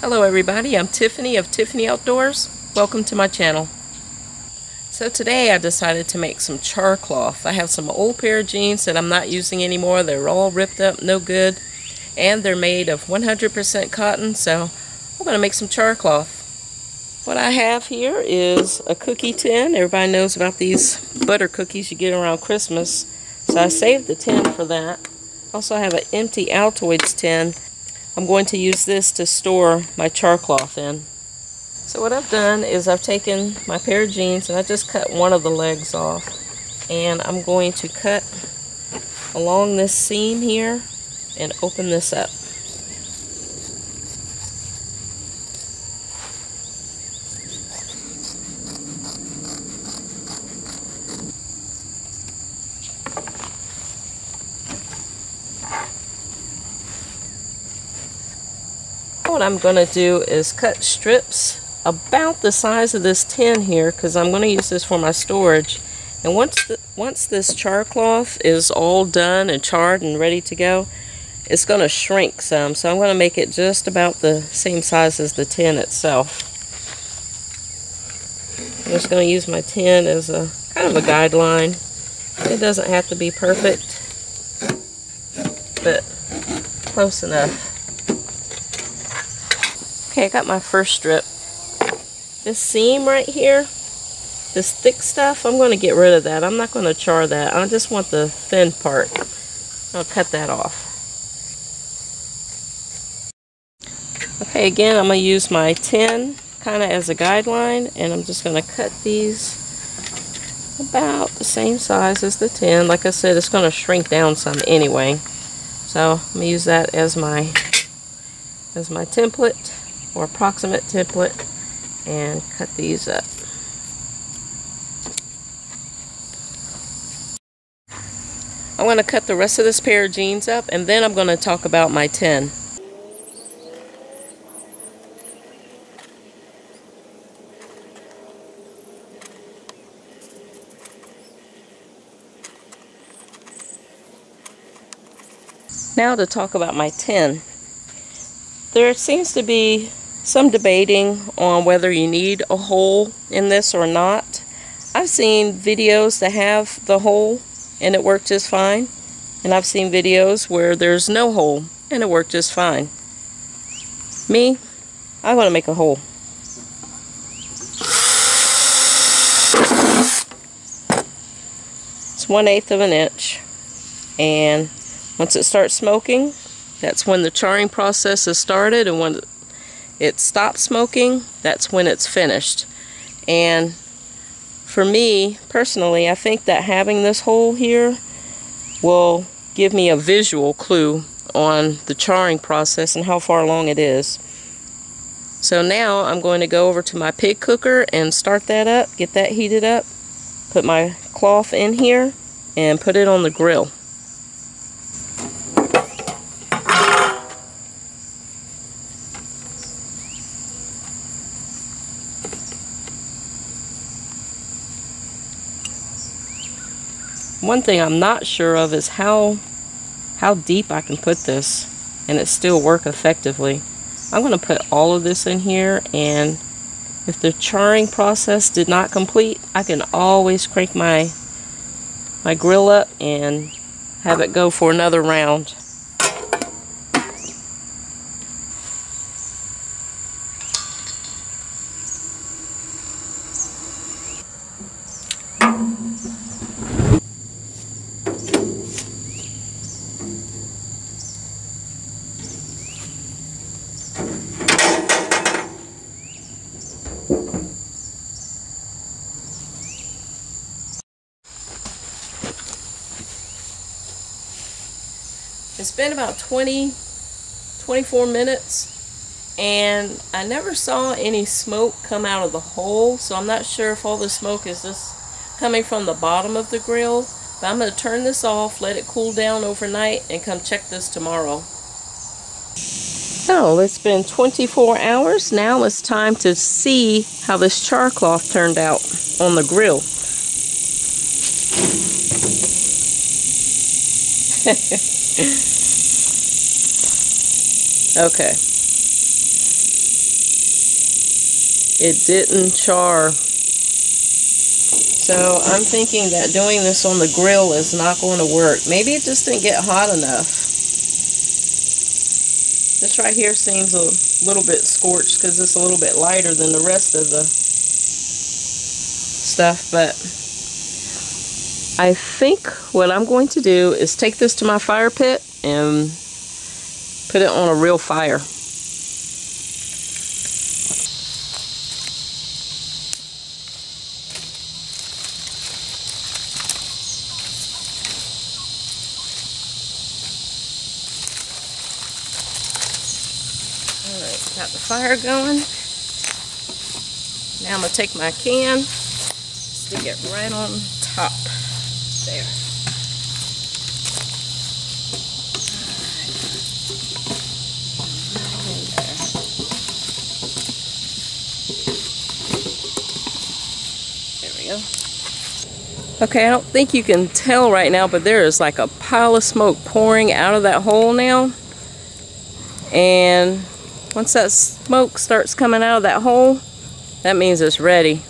Hello everybody, I'm Tiffany of Tiffany Outdoors. Welcome to my channel. So today I decided to make some char cloth. I have some old pair of jeans that I'm not using anymore. They're all ripped up, no good. And they're made of 100% cotton, so I'm going to make some char cloth. What I have here is a cookie tin. Everybody knows about these butter cookies you get around Christmas. So I saved the tin for that. Also I have an empty Altoids tin. I'm going to use this to store my char cloth in. So what I've done is I've taken my pair of jeans and I just cut one of the legs off. And I'm going to cut along this seam here and open this up. What I'm going to do is cut strips about the size of this tin here, because I'm going to use this for my storage. And once this char cloth is all done and charred and ready to go, it's going to shrink some. So I'm going to make it just about the same size as the tin itself. I'm just going to use my tin as a kind of a guideline. It doesn't have to be perfect, but close enough. Okay, I got my first strip. This seam right here, this thick stuff, I'm going to get rid of that. I'm not going to char that. I just want the thin part. I'll cut that off. Okay, again, I'm going to use my tin kind of as a guideline, and I'm just going to cut these about the same size as the tin. Like I said, it's going to shrink down some anyway. So I'm going to use that as my template, or approximate template, and cut these up. I'm going to cut the rest of this pair of jeans up, and then I'm going to talk about my tin. Now to talk about my tin. There seems to be some debating on whether you need a hole in this or not. I've seen videos that have the hole and it worked just fine, and I've seen videos where there's no hole and it worked just fine. Me, I want to make a hole. It's 1/8 of an inch, and once it starts smoking, that's when the charring process is started, and when it stops smoking, that's when it's finished. And for me, personally, I think that having this hole here will give me a visual clue on the charring process and how far along it is. So now I'm going to go over to my pig cooker and start that up, get that heated up, put my cloth in here, and put it on the grill. One thing I'm not sure of is how deep I can put this and it still work effectively. I'm going to put all of this in here, and if the charring process did not complete, I can always crank my grill up and have it go for another round. It's been about 24 minutes, and I never saw any smoke come out of the hole, so I'm not sure if all the smoke is just coming from the bottom of the grill. But I'm going to turn this off, let it cool down overnight, and come check this tomorrow. So it's been 24 hours. Now it's time to see how this char cloth turned out on the grill. Okay. it didn't char. So I'm thinking that doing this on the grill is not going to work. Maybe it just didn't get hot enough. This right here seems a little bit scorched because it's a little bit lighter than the rest of the stuff, but I think what I'm going to do is take this to my fire pit and put it on a real fire. Alright, got the fire going. Now I'm going to take my can, stick it right on top. There. There we go. Okay, I don't think you can tell right now, but there is like a pile of smoke pouring out of that hole now. And once that smoke starts coming out of that hole, that means it's ready.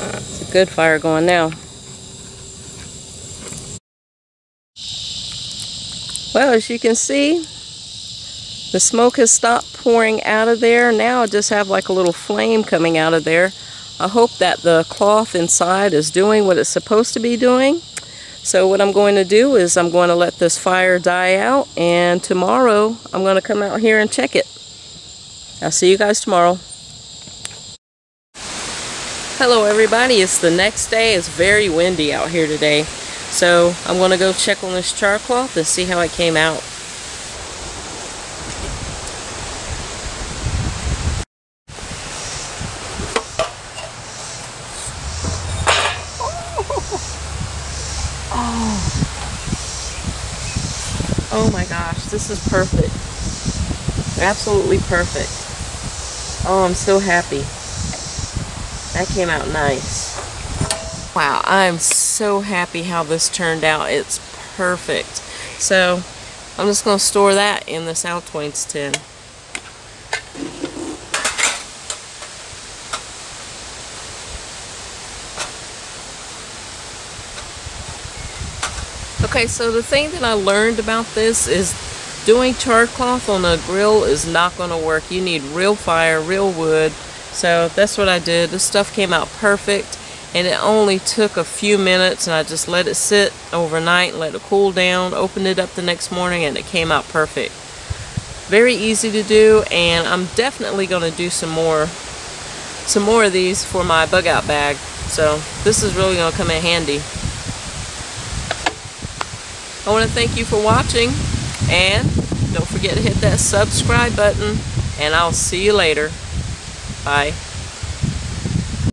It's a good fire going now. Well, as you can see, the smoke has stopped pouring out of there. Now I just have like a little flame coming out of there. I hope that the cloth inside is doing what it's supposed to be doing. So what I'm going to do is I'm going to let this fire die out, and tomorrow I'm going to come out here and check it. I'll see you guys tomorrow. Hello everybody, it's the next day. It's very windy out here today. So I'm going to go check on this char cloth and see how it came out. Oh my gosh, this is perfect. Absolutely perfect. Oh, I'm so happy. That came out nice. Wow, I'm so happy how this turned out. It's perfect. So, I'm just going to store that in this Altoids tin. Okay, so the thing that I learned about this is doing char cloth on a grill is not going to work. You need real fire, real wood. So that's what I did. This stuff came out perfect, and it only took a few minutes, and I just let it sit overnight and let it cool down, opened it up the next morning, and it came out perfect. Very easy to do, and I'm definitely going to do some more of these for my bug out bag. So this is really going to come in handy. I want to thank you for watching, and don't forget to hit that subscribe button, and I'll see you later. Bye.